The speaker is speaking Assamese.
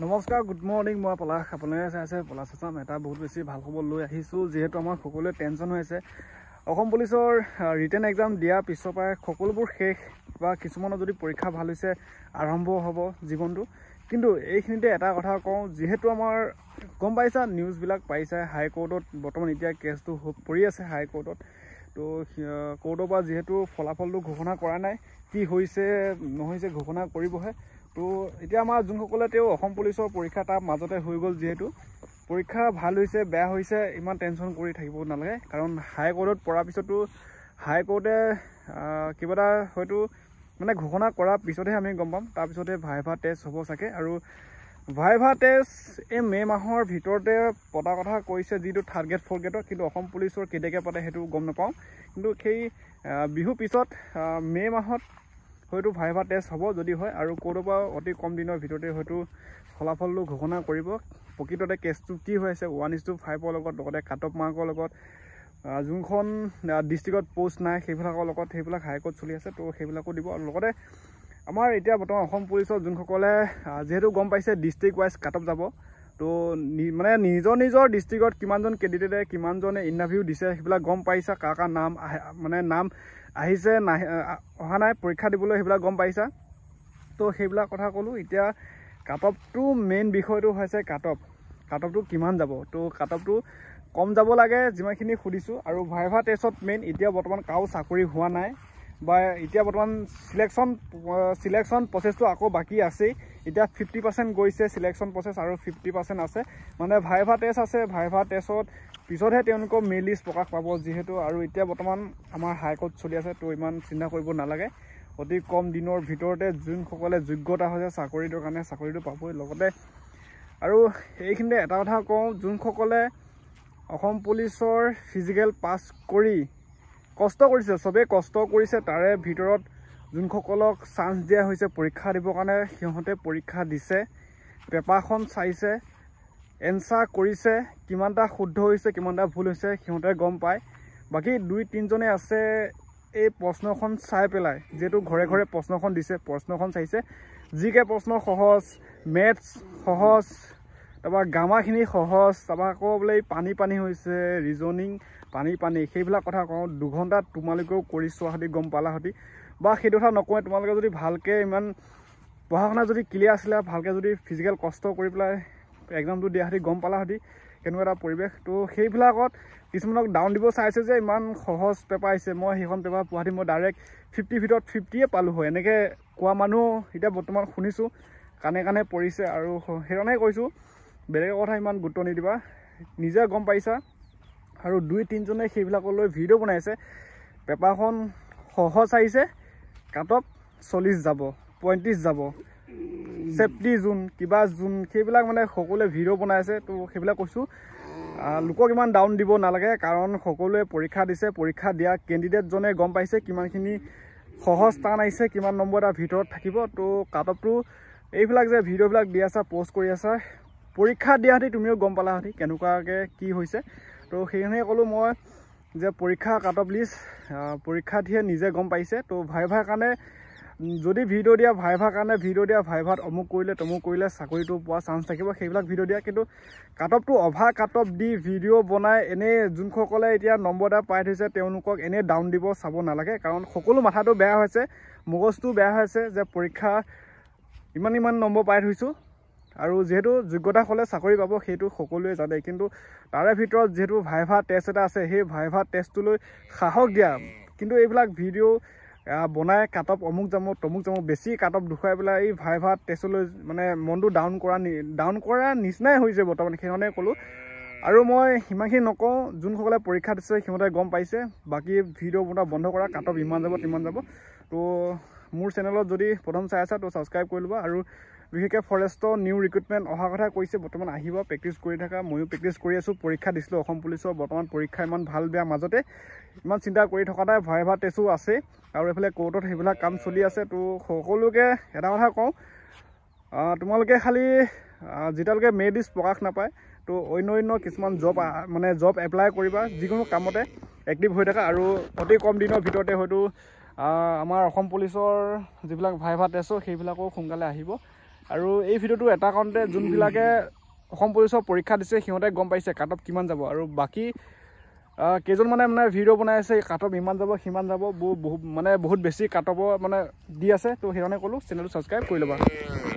নমস্কাৰ, গুড মৰ্নিং। মই পলাশ, আপোনালোকে চাই আছে পলাশ আছাম। এটা বহুত বেছি ভাল খবৰ লৈ আহিছোঁ, যিহেতু আমাৰ সকলোৱে টেনশ্যন হৈ আছে। অসম পুলিচৰ ৰিটেন এক্সাম দিয়াৰ পিছৰ পৰাই সকলোবোৰ শেষ, বা কিছুমানৰ যদি পৰীক্ষা ভাল হৈছে আৰম্ভ হ'ব জীৱনটো। কিন্তু এইখিনিতে এটা কথা কওঁ, যিহেতু আমাৰ গম পাইছা, নিউজবিলাক পাইছা, হাইকোৰ্টত বৰ্তমান এতিয়া কেছটো পৰি আছে হাইকোৰ্টত। তো কোৰ্টৰ পৰা যিহেতু ফলাফলটো ঘোষণা কৰা নাই, কি হৈছে নহৈছে ঘোষণা কৰিবহে। তো এতিয়া আমাৰ যোনসকলে তেওঁ অসম পুলিচৰ পৰীক্ষা তাৰ মাজতে হৈ গ'ল, যিহেতু পৰীক্ষা ভাল হৈছে বেয়া হৈছে ইমান টেনশ্যন কৰি থাকিব নালাগে, কাৰণ হাইকোৰ্টত পৰাৰ পিছতো হাইকোৰ্টে কিবা এটা হয়তো মানে ঘোষণা কৰাৰ পিছতহে আমি গম পাম। তাৰপিছতে ভাইভা টেষ্ট হ'ব চাগে, আৰু ভাইভা টেষ্ট এই মে' মাহৰ ভিতৰতে পতাৰ কথা কৈছে, যিটো 3rd গ্ৰেড 4th গ্ৰেডৰ। কিন্তু অসম পুলিচৰ কেতিয়াকৈ পাতে সেইটো গম নাপাওঁ। কিন্তু সেই বিহুৰ পিছত মে' মাহত হয়তো ভাইভা টেষ্ট হ'ব যদি হয়, আৰু কোৰ্টৰ পৰা অতি কম দিনৰ ভিতৰতে হয়তো ফলাফলটো ঘোষণা কৰিব। প্ৰকৃততে কেছটো কি হৈ আছে 1:5 লগত, লগতে কাট অফ মাৰ্কৰ লগত, যোনখন ডিষ্ট্ৰিক্টত পষ্ট নাই সেইবিলাকৰ লগত, সেইবিলাক হাইকোৰ্ট চলি আছে। তো সেইবিলাকো দিব। আৰু লগতে আমাৰ এতিয়া বৰ্তমান অসম পুলিচৰ যোনসকলে যিহেতু গম পাইছে ডিষ্ট্ৰিক্ট ৱাইজ কাট অফ যাব, তো মানে নিজৰ নিজৰ ডিষ্ট্ৰিক্টত কিমানজন কেণ্ডিডেটে কিমানজনে ইণ্টাৰভিউ দিছে সেইবিলাক গম পাইছা, কাৰ কাৰ নাম মানে নাম আহিছে অহা নাই পৰীক্ষা দিবলৈ, সেইবিলাক গম পাইছা। তো সেইবিলাক কথা ক'লোঁ। এতিয়া কাট অফটো মেইন বিষয়টো হৈছে কাট অফটো কিমান যাব। তো কাট অফটো কম যাব লাগে যিমানখিনি সুধিছোঁ। আৰু ভাইভা টেষ্টত মেইন এতিয়া বৰ্তমান কাৰো চাকৰি হোৱা নাই, বা এতিয়া বৰ্তমান চিলেকশ্যন প্ৰচেছটো আকৌ বাকী আছেই। এতিয়া 50% গৈছে চিলেকশ্যন প্ৰচেছ, আৰু 50% আছে মানে ভাইভা টেষ্ট আছে। ভাইভা টেষ্টত পিছতহে তেওঁলোকৰ মেইন লিষ্ট প্ৰকাশ পাব যিহেতু। আৰু এতিয়া বৰ্তমান আমাৰ হাইকোৰ্ট চলি আছে, তো ইমান চিন্তা কৰিব নালাগে। অতি কম দিনৰ ভিতৰতে যোনসকলে যোগ্যতা হৈছে চাকৰিটোৰ কাৰণে চাকৰিটো পাবই। লগতে আৰু এইখিনিতে এটা কথা কওঁ, যোনসকলে অসম পুলিচৰ ফিজিকেল পাছ কৰি কষ্ট কৰিছে, চবেই কষ্ট কৰিছে, তাৰে ভিতৰত যোনসকলক চান্স দিয়া হৈছে পৰীক্ষা দিবৰ কাৰণে, সিহঁতে পৰীক্ষা দিছে, পেপাৰখন চাইছে, এনচাৰ কৰিছে, কিমানটা শুদ্ধ হৈছে কিমানটা ভুল হৈছে সিহঁতে গম পায়। বাকী 2-3জনে আছে এই প্ৰশ্নখন চাই পেলাই, যিহেতু ঘৰে ঘৰে প্ৰশ্নখন দিছে, প্ৰশ্নখন চাইছে, জিকে প্ৰশ্ন সহজ, মেথছ সহজ, তাৰপৰা গ্ৰামাৰখিনি সহজ, তাৰপৰা আকৌ বোলে পানী হৈছে, ৰিজনিং পানী সেইবিলাক কথা কওঁ। 2 ঘণ্টাত তোমালোকেও কৰি চোৱাহঁতি গম পালাহঁতি, বা সেইটো কথা নকওঁৱে। তোমালোকে যদি ভালকৈ ইমান পঢ়া শুনা যদি ক্লিয়াৰ আছিলে, ভালকৈ যদি ফিজিকেল কষ্ট কৰি পেলাই এক্সামটো দিয়াহঁতি গম পালাহঁতি কেনেকুৱা এটা পৰিৱেশ। তো সেইবিলাকত কিছুমানক ডাউন দিব চাইছে যে ইমান সহজ পেপাৰ আহিছে, মই সেইখন পেপাৰ পঢ়াদি মই ডাইৰেক্ট 50 ভিতৰত 50য়ে পালোঁ হয়, এনেকৈ কোৱা মানুহ এতিয়া বৰ্তমান শুনিছোঁ, কাণে কাণে পৰিছে। আৰু সেইকাৰণে কৈছোঁ বেলেগৰ কথা ইমান গুৰুত্ব নিদিবা, নিজে গম পাইছা। আৰু 2-3জনে সেইবিলাকলৈ ভিডিঅ' বনাইছে, পেপাৰখন সহজ আহিছে, কাট অফ 40 যাব, 35 যাব, চেফটি জোন কিবা জোন, সেইবিলাক মানে সকলোৱে ভিডিঅ' বনাইছে। তো সেইবিলাক কৈছোঁ, লোকক ইমান ডাউন দিব নালাগে, কাৰণ সকলোৱে পৰীক্ষা দিছে, পৰীক্ষা দিয়া কেণ্ডিডেটজনে গম পাইছে কিমানখিনি সহজ টান আহিছে, কিমান নম্বৰ তাৰ ভিতৰত থাকিব। তো কাট অফটো এইবিলাক যে ভিডিঅ'বিলাক দি আছা, পষ্ট কৰি আছা, পৰীক্ষা দিয়াহঁতি তুমিও গম পালাহঁতি কেনেকুৱাকৈ কি হৈছে। তো সেইখিনিয়ে ক'লোঁ মই, যে পৰীক্ষা কাট অফ লিষ্ট পৰীক্ষাৰ্থীয়ে নিজে গম পাইছে। তো ভাইভাৰ কাৰণে যদি ভিডিঅ' দিয়া, ভাইভাৰ কাৰণে ভিডিঅ' দিয়া, ভাইভাত অমুক কৰিলে তমুক কৰিলে চাকৰিটো পোৱা চান্স থাকিব, সেইবিলাক ভিডিঅ' দিয়া। কিন্তু কাট অফটো অভাৰ কাট অফ দি ভিডিঅ' বনাই এনেই যোনসকলে এতিয়া নম্বৰ এটা পাই থৈছে তেওঁলোকক এনেই ডাউন দিব চাব নালাগে, কাৰণ সকলো মাথাটো বেয়া হৈছে, মগজটো বেয়া হৈছে যে পৰীক্ষা ইমান নম্বৰ পাই থৈছোঁ, আৰু যিহেতু যোগ্যতা হ'লে চাকৰি পাব সেইটো সকলোৱে জানে। কিন্তু তাৰে ভিতৰত যিহেতু ভাইভা টেষ্ট এটা আছে, সেই ভাইভা টেষ্টটোলৈ সাহস দিয়া। কিন্তু এইবিলাক ভিডিঅ' বনাই কাট অফ অমুক যাম তমুক যাম বেছি কাট অফ দেখুৱাই পেলাই এই ভাইভা টেষ্টলৈ মানে মনটো ডাউন কৰা নিচিনাই হৈছে বৰ্তমান, সেইকাৰণে ক'লোঁ। আৰু মই সিমানখিনি নকওঁ, যোনসকলে পৰীক্ষা দিছে সিহঁতে গম পাইছে, বাকী ভিডিঅ' বনোৱা বন্ধ কৰা, কাট অফ ইমান যাব তিমান যাব। তো মোৰ চেনেলত যদি প্ৰথম চাই আছা তো ছাবস্ক্ৰাইব কৰি ল'বা। আৰু বিশেষকৈ ফৰেষ্টৰ নিউ ৰিক্ৰুটমেণ্ট অহা কথা কৈছে, বৰ্তমান আহিব, প্ৰেক্টিছ কৰি থাকা, ময়ো প্ৰেক্টিছ কৰি আছোঁ। পৰীক্ষা দিছিলোঁ অসম পুলিচৰ, বৰ্তমান পৰীক্ষা ইমান ভাল বেয়া মাজতে, ইমান চিন্তা কৰি থকা নাই, ভাইভা টেষ্টো আছে, আৰু এইফালে কোৰ্টত সেইবিলাক কাম চলি আছে। তো সকলোকে এটা কথা কওঁ, তোমালোকে খালি যেতিয়ালৈকে মেৰিট লিষ্ট প্ৰকাশ নাপায়, তো অন্য কিছুমান জব এপ্লাই কৰিবা, যিকোনো কামতে এক্টিভ হৈ থাকা। আৰু অতি কম দিনৰ ভিতৰতে হয়তো আমাৰ অসম পুলিচৰ যিবিলাক ভাইভা টেষ্ট সেইবিলাকো সোনকালে আহিব। আৰু এই ভিডিঅ'টো এটা কাৰণতে যোনবিলাকে অসম পুলিচৰ পৰীক্ষা দিছে সিহঁতে গম পাইছে কাট অফ কিমান যাব আৰু বাকী কেইজনমানে মানে ভিডিঅ' বনাই আছে কাট অফ ইমান যাব সিমান যাব বহুত বেছি কাট অফ মানে দি আছে তো সেইকাৰণে ক'লোঁ চেনেলটো ছাবস্ক্ৰাইব কৰি ল'বা